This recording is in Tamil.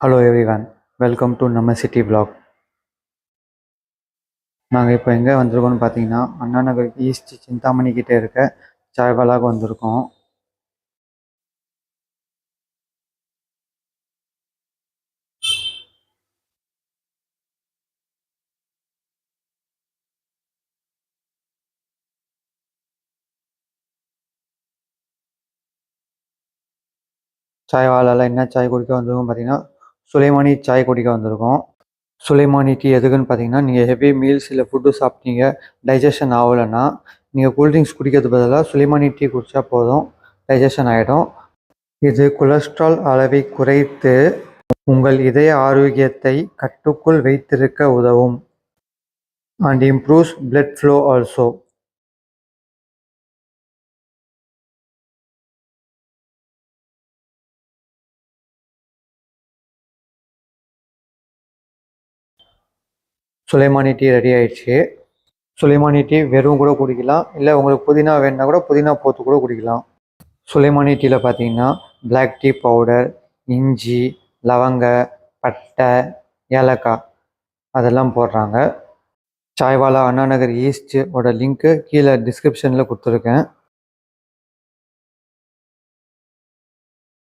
ஹலோ எவ்ரிவன், வெல்கம் டு நம்ம சிட்டி vlog. நாங்கள் இப்போ எங்கே வந்திருக்கோம்னு பார்த்தீங்கன்னா, அண்ணா நகர் ஈஸ்ட் சிந்தாமணி கிட்டே இருக்க சாய்வாலாவுக்கு வந்திருக்கோம். சாய்வாலாவில் என்ன சாய் குடிக்க வந்திருக்கோம் பார்த்தீங்கன்னா, சுலைமானி சாய் குடிக்க வந்திருக்கோம். சுலைமானி டீ எதுக்குன்னு பார்த்தீங்கன்னா, நீங்கள் ஹெவி மீல்ஸ் இல்லை ஃபுட்டு சாப்பிட்டீங்க, டைஜஷன் ஆகலைன்னா நீங்கள் கூல்ட்ரிங்க்ஸ் குடிக்கிறது பதிலாக சுலைமானி டீ குடித்தா போதும், டைஜஷன் ஆகிடும். இது கொலஸ்ட்ரால் அளவை குறைத்து உங்கள் இதய ஆரோக்கியத்தை கட்டுக்குள் வைத்திருக்க உதவும். and improves blood flow also. Soleimani tea ready ஆயிடுச்சு. சுலைமானி டீ வெறும் கூட குடிக்கலாம், இல்லை உங்களுக்கு புதினா வேணுன்னா கூட புதினா போட்டு கூட குடிக்கலாம். சுலைமானி டீயில் பார்த்தீங்கன்னா பிளாக் டீ பவுடர், இஞ்சி, லவங்க, பட்டை, ஏலக்காய் அதெல்லாம் போடுறாங்க. சாய்வாலா அண்ணா நகர் ஈஸ்டோட லிங்க்கு கீழே டிஸ்கிரிப்ஷனில் கொடுத்துருக்கேன்.